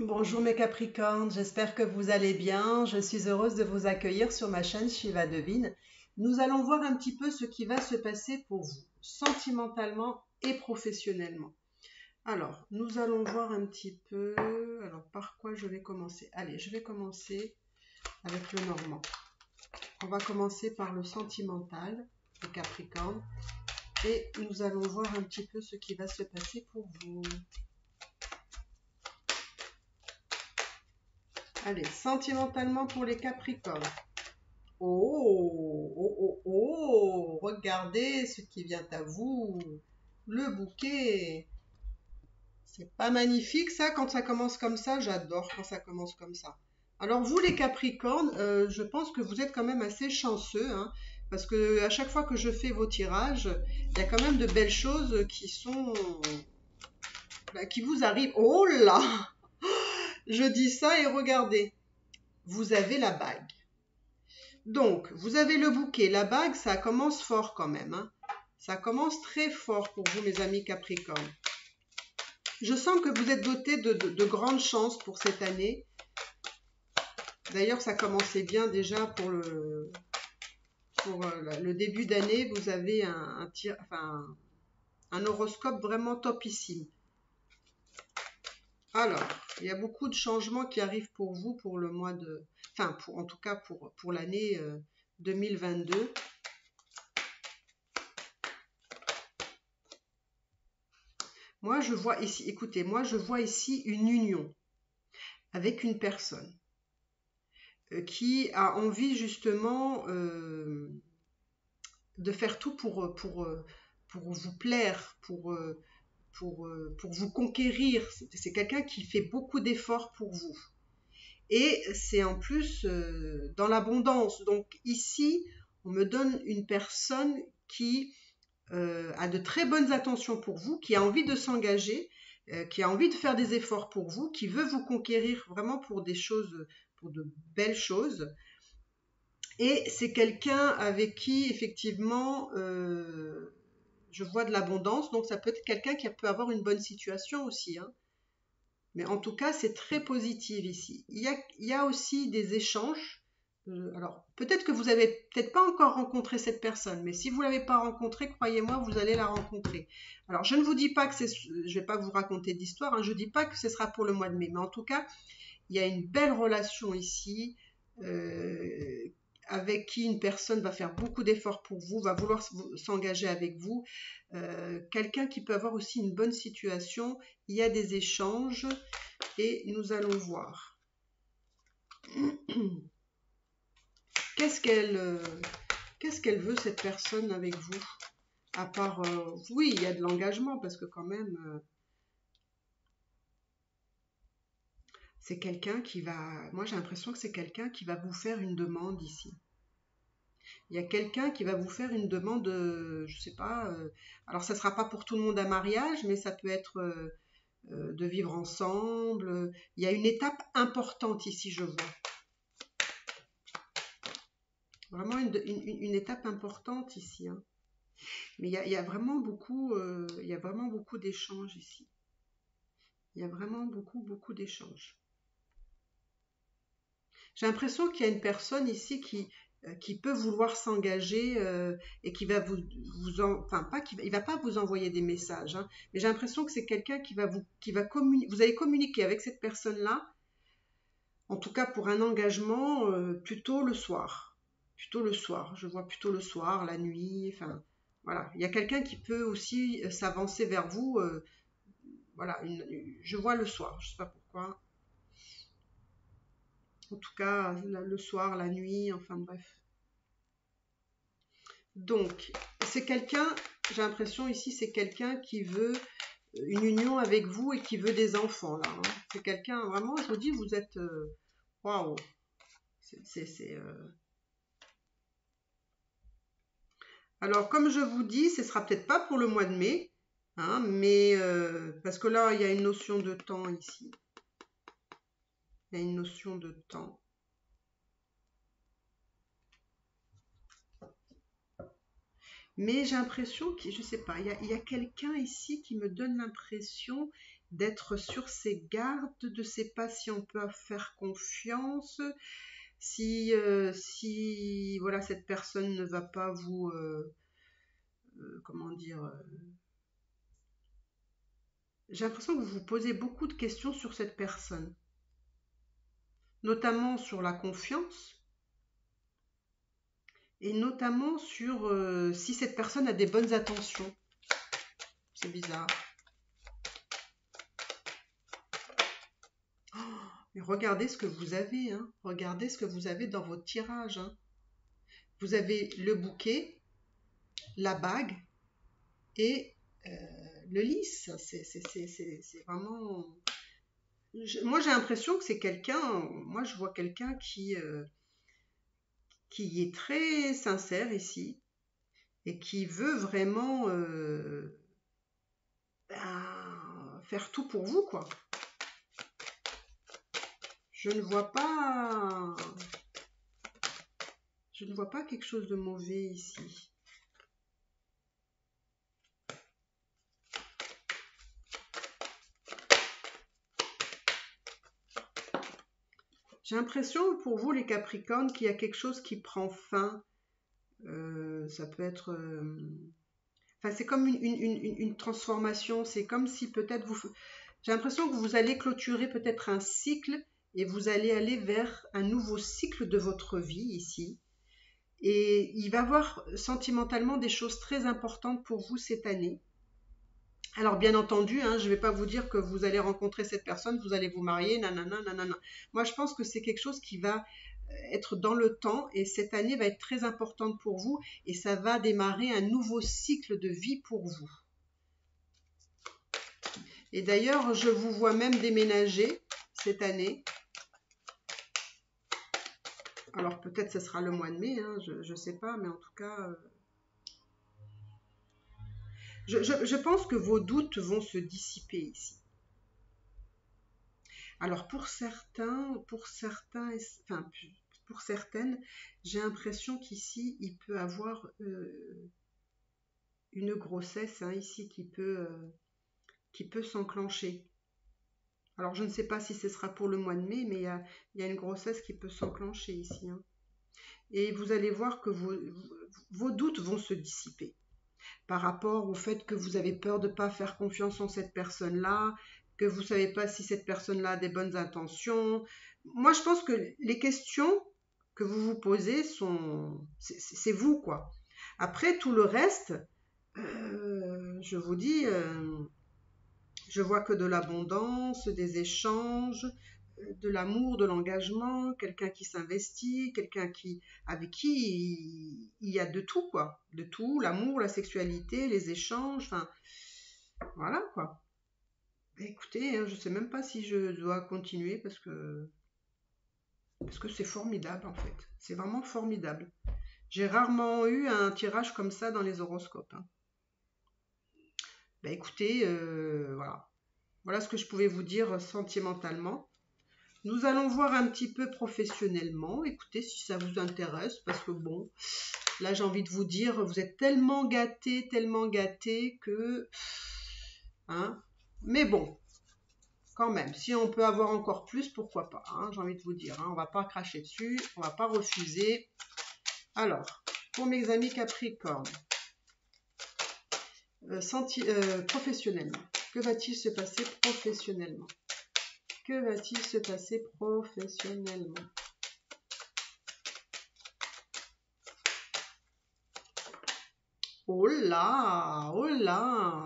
Bonjour mes Capricornes, j'espère que vous allez bien. Je suis heureuse de vous accueillir sur ma chaîne Shiva Devine. Nous allons voir un petit peu ce qui va se passer pour vous, sentimentalement et professionnellement. Alors, nous allons voir un petit peu... Alors, par quoi je vais commencer? Allez, je vais commencer avec le normand. On va commencer par le sentimental, les Capricornes, et nous allons voir un petit peu ce qui va se passer pour vous. Allez, sentimentalement pour les Capricornes. Oh, oh, oh, oh, regardez ce qui vient à vous. Le bouquet. C'est pas magnifique ça quand ça commence comme ça? J'adore quand ça commence comme ça. Alors vous les Capricornes, je pense que vous êtes quand même assez chanceux, hein, parce que à chaque fois que je fais vos tirages, il y a quand même de belles choses qui sont, qui vous arrivent. Oh là, je dis ça et regardez, vous avez la bague. Donc, vous avez le bouquet, la bague, ça commence fort quand même, hein. Ça commence très fort pour vous, mes amis Capricornes. Je sens que vous êtes dotés de grandes chances pour cette année. D'ailleurs, ça commençait bien déjà pour le début d'année. Vous avez un horoscope vraiment topissime. Alors, il y a beaucoup de changements qui arrivent pour vous pour le mois de... Enfin, en tout cas pour l'année 2022. Moi, je vois ici, écoutez, moi, je vois ici une union avec une personne qui a envie justement de faire tout pour vous plaire, pour vous conquérir. C'est quelqu'un qui fait beaucoup d'efforts pour vous. Et c'est en plus dans l'abondance. Donc ici, on me donne une personne qui a de très bonnes intentions pour vous, qui a envie de s'engager, qui a envie de faire des efforts pour vous, qui veut vous conquérir vraiment pour des choses, pour de belles choses. Et c'est quelqu'un avec qui, effectivement, je vois de l'abondance. Donc, ça peut être quelqu'un qui peut avoir une bonne situation aussi, hein. Mais en tout cas, c'est très positif ici. Il y a aussi des échanges. Alors, peut-être que vous avez peut-être pas encore rencontré cette personne, mais si vous l'avez pas rencontrée, croyez-moi, vous allez la rencontrer. Alors, je ne vous dis pas que je vais pas vous raconter d'histoire, hein, je dis pas que ce sera pour le mois de mai, mais en tout cas, il y a une belle relation ici, avec qui une personne va faire beaucoup d'efforts pour vous, va vouloir s'engager avec vous. Quelqu'un qui peut avoir aussi une bonne situation. Il y a des échanges et nous allons voir. Qu'est-ce qu'elle veut cette personne avec vous? À part, oui, il y a de l'engagement parce que quand même, c'est quelqu'un qui va... Moi, j'ai l'impression que c'est quelqu'un qui va vous faire une demande ici. Il y a quelqu'un qui va vous faire une demande, je sais pas, alors ça sera pas pour tout le monde un mariage, mais ça peut être de vivre ensemble. Il y a une étape importante ici, je vois. Vraiment une étape importante ici, hein. Mais il y a vraiment beaucoup, il y a vraiment beaucoup d'échanges ici. Il y a vraiment beaucoup d'échanges. J'ai l'impression qu'il y a une personne ici qui peut vouloir s'engager et qui va enfin pas il va pas vous envoyer des messages, hein, mais j'ai l'impression que c'est quelqu'un qui va communiquer, vous allez communiquer avec cette personne-là, en tout cas pour un engagement plutôt le soir. Plutôt le soir, je vois plutôt le soir, la nuit, enfin voilà. Il y a quelqu'un qui peut aussi s'avancer vers vous, voilà, je vois le soir, je sais pas pourquoi. En tout cas, le soir, la nuit, enfin bref. Donc, c'est quelqu'un, j'ai l'impression ici, c'est quelqu'un qui veut une union avec vous et qui veut des enfants, là, hein. C'est quelqu'un, vraiment, je vous dis, vous êtes... Waouh! Alors, comme je vous dis, ce sera peut-être pas pour le mois de mai, hein, mais parce que là, il y a une notion de temps ici. Il y a une notion de temps. Mais j'ai l'impression que, je sais pas, il y a quelqu'un ici qui me donne l'impression d'être sur ses gardes, de ne sait pas si on peut faire confiance, si voilà, cette personne ne va pas vous, comment dire, j'ai l'impression que vous vous posez beaucoup de questions sur cette personne, notamment sur la confiance et notamment sur si cette personne a des bonnes intentions. C'est bizarre. Mais regardez ce que vous avez, hein. Regardez ce que vous avez dans votre tirage, hein. Vous avez le bouquet, la bague et le lys. C'est vraiment... Moi, j'ai l'impression que c'est quelqu'un... Moi, je vois quelqu'un qui est très sincère ici et qui veut vraiment faire tout pour vous, quoi. Je ne vois pas quelque chose de mauvais ici. J'ai l'impression pour vous les Capricornes qu'il y a quelque chose qui prend fin. Ça peut être... Enfin, c'est comme une transformation. C'est comme si peut-être vous... J'ai l'impression que vous allez clôturer peut-être un cycle et vous allez aller vers un nouveau cycle de votre vie ici. Et il va y avoir sentimentalement des choses très importantes pour vous cette année. Alors bien entendu, hein, je ne vais pas vous dire que vous allez rencontrer cette personne, vous allez vous marier, nanana, nanana. Moi je pense que c'est quelque chose qui va être dans le temps et cette année va être très importante pour vous et ça va démarrer un nouveau cycle de vie pour vous. Et d'ailleurs, je vous vois même déménager cette année. Alors peut-être ce sera le mois de mai, hein, je ne sais pas, mais en tout cas... Je pense que vos doutes vont se dissiper ici. Alors pour certains, enfin pour certaines, j'ai l'impression qu'ici il peut avoir une grossesse hein, ici qui peut s'enclencher. Alors je ne sais pas si ce sera pour le mois de mai, mais il y a une grossesse qui peut s'enclencher ici. Hein. Et vous allez voir que vos doutes vont se dissiper par rapport au fait que vous avez peur de ne pas faire confiance en cette personne-là, que vous ne savez pas si cette personne-là a des bonnes intentions. Moi, je pense que les questions que vous vous posez c'est vous, quoi. Après, tout le reste, je vous dis, je vois que de l'abondance, des échanges, de l'amour, de l'engagement, quelqu'un qui s'investit, quelqu'un avec qui il y a de tout, quoi. De tout, l'amour, la sexualité, les échanges, enfin, voilà, quoi. Écoutez, hein, je ne sais même pas si je dois continuer parce que c'est formidable, en fait. C'est vraiment formidable. J'ai rarement eu un tirage comme ça dans les horoscopes. Hein. Ben, écoutez, voilà. Voilà ce que je pouvais vous dire sentimentalement. Nous allons voir un petit peu professionnellement. Écoutez, si ça vous intéresse, parce que bon, là j'ai envie de vous dire, vous êtes tellement gâtés que... Hein, mais bon, quand même, si on peut avoir encore plus, pourquoi pas, hein, j'ai envie de vous dire. Hein, on ne va pas cracher dessus, on ne va pas refuser. Alors, pour mes amis Capricorne, professionnellement, que va-t-il se passer professionnellement? Que va-t-il se passer professionnellement? Oh là,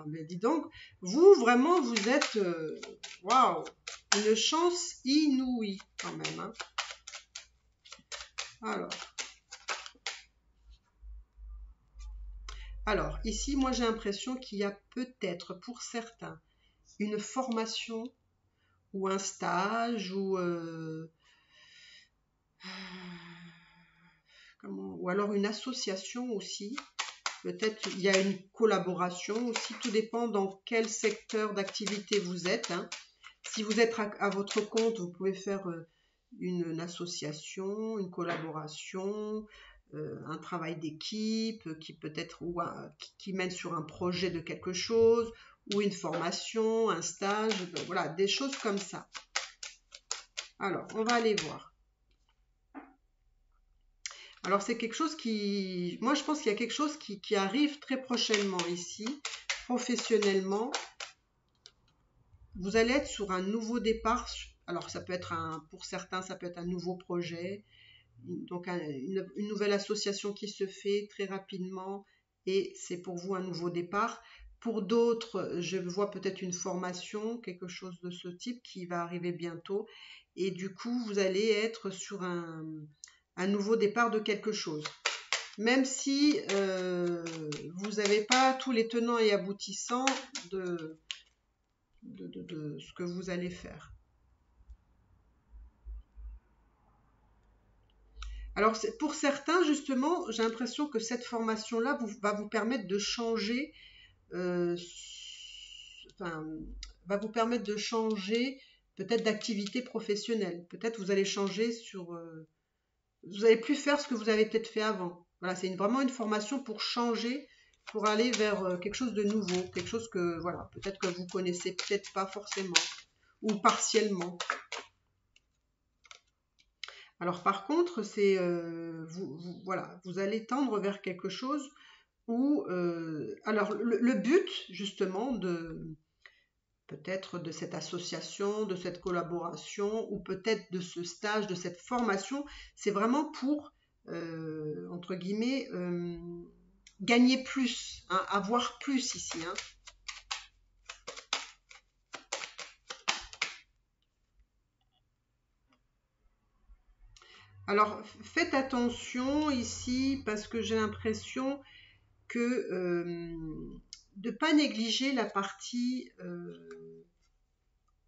mais dis donc, vous vraiment vous êtes, waouh, une chance inouïe quand même. Hein. Alors, ici, moi j'ai l'impression qu'il y a peut-être pour certains une formation ou un stage ou alors une association aussi. Peut-être il y a une collaboration aussi, tout dépend dans quel secteur d'activité vous êtes. Hein. Si vous êtes à votre compte, vous pouvez faire une association, une collaboration, un travail d'équipe qui peut-être qui mène sur un projet de quelque chose, ou une formation, un stage, voilà, des choses comme ça. Alors, on va aller voir. Alors, c'est quelque chose qui... Moi, je pense qu'il y a quelque chose qui arrive très prochainement ici, professionnellement. Vous allez être sur un nouveau départ. Alors, ça peut être pour certains, ça peut être un nouveau projet. Donc, une nouvelle association qui se fait très rapidement et c'est pour vous un nouveau départ. Pour d'autres, je vois peut-être une formation, quelque chose de ce type qui va arriver bientôt. Et du coup, vous allez être sur un nouveau départ de quelque chose. Même si vous n'avez pas tous les tenants et aboutissants de ce que vous allez faire. Alors, pour certains, justement, j'ai l'impression que cette formation-là va vous permettre de changer, enfin, va vous permettre de changer peut-être d'activité professionnelle. Peut-être vous allez changer vous n'allez plus faire ce que vous avez peut-être fait avant. Voilà, c'est vraiment une formation pour changer, pour aller vers quelque chose de nouveau, quelque chose que, voilà, peut-être que vous connaissez peut-être pas forcément, ou partiellement. Alors par contre, c'est voilà, vous allez tendre vers quelque chose où, alors le but justement peut-être de cette association, de cette collaboration, ou peut-être de ce stage, de cette formation, c'est vraiment pour, entre guillemets, gagner plus, hein, avoir plus ici, hein. Alors faites attention ici parce que j'ai l'impression que de ne pas négliger la partie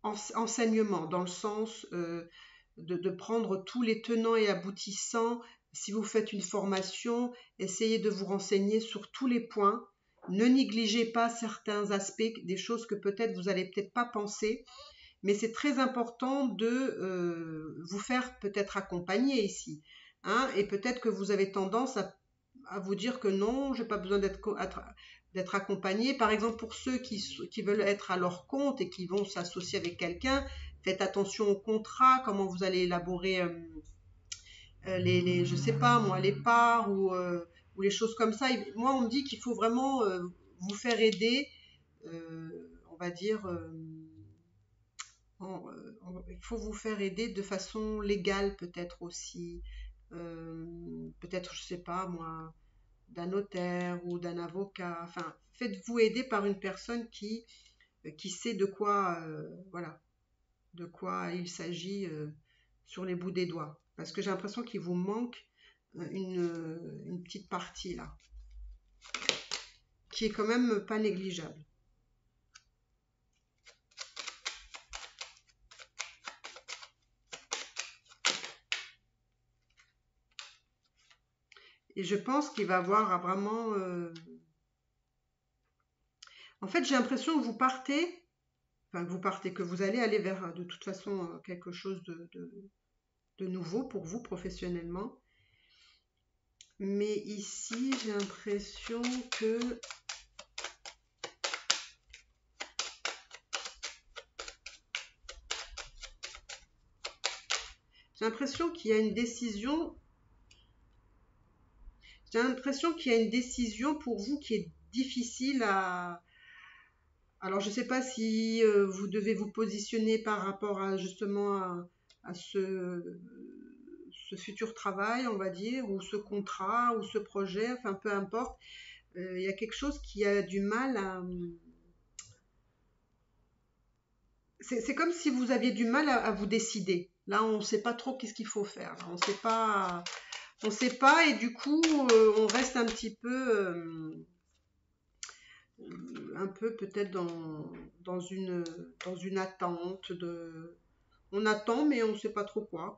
enseignement, dans le sens de prendre tous les tenants et aboutissants. Si vous faites une formation, essayez de vous renseigner sur tous les points. Ne négligez pas certains aspects, des choses que peut-être vous n'allez peut-être pas penser, mais c'est très important de vous faire peut-être accompagner ici, hein, et peut-être que vous avez tendance à vous dire que non, je n'ai pas besoin d'être accompagné. Par exemple, pour ceux qui veulent être à leur compte et qui vont s'associer avec quelqu'un, faites attention au contrat, comment vous allez élaborer je sais pas moi, les parts ou les choses comme ça. Et moi, on me dit qu'il faut vraiment vous faire aider, on va dire, il faut vous faire aider de façon légale peut-être aussi. Peut-être, je sais pas moi, d'un notaire ou d'un avocat. Enfin, faites-vous aider par une personne qui sait de quoi, voilà, de quoi il s'agit sur les bouts des doigts. Parce que j'ai l'impression qu'il vous manque une petite partie là, qui est quand même pas négligeable. Et je pense qu'il va avoir vraiment... En fait, j'ai l'impression que vous partez, que vous allez aller vers de toute façon quelque chose de nouveau pour vous professionnellement. Mais ici, j'ai l'impression que j'ai l'impression qu'il y a une décision. J'ai l'impression qu'il y a une décision pour vous qui est difficile à. Alors, je ne sais pas si vous devez vous positionner par rapport à justement à ce futur travail, on va dire, ou ce contrat, ou ce projet, enfin peu importe. Il y a quelque chose qui a du mal à. C'est comme si vous aviez du mal à vous décider. Là, on ne sait pas trop qu'est-ce qu'il faut faire. Là, on sait pas, et du coup, on reste un petit peu. Un peu peut-être dans une attente on attend mais on ne sait pas trop quoi.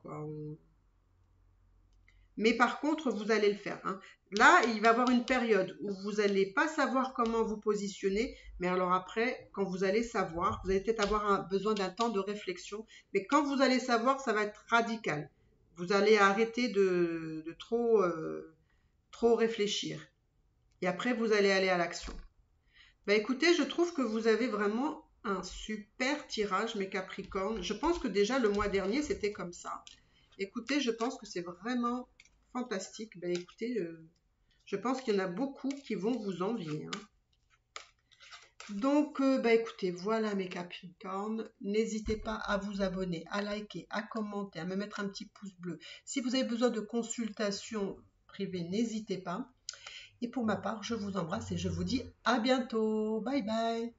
Mais par contre vous allez le faire, hein. Là il va y avoir une période où vous n'allez pas savoir comment vous positionner, mais alors après quand vous allez savoir, vous allez peut-être avoir besoin d'un temps de réflexion, mais quand vous allez savoir ça va être radical. Vous allez arrêter de trop réfléchir et après vous allez aller à l'action. Bah écoutez, je trouve que vous avez vraiment un super tirage, mes Capricornes. Je pense que déjà le mois dernier, c'était comme ça. Écoutez, je pense que c'est vraiment fantastique. Bah écoutez, je pense qu'il y en a beaucoup qui vont vous envier, hein. Donc, bah écoutez, voilà mes Capricornes. N'hésitez pas à vous abonner, à liker, à commenter, à me mettre un petit pouce bleu. Si vous avez besoin de consultation privée, n'hésitez pas. Et pour ma part, je vous embrasse et je vous dis à bientôt. Bye bye.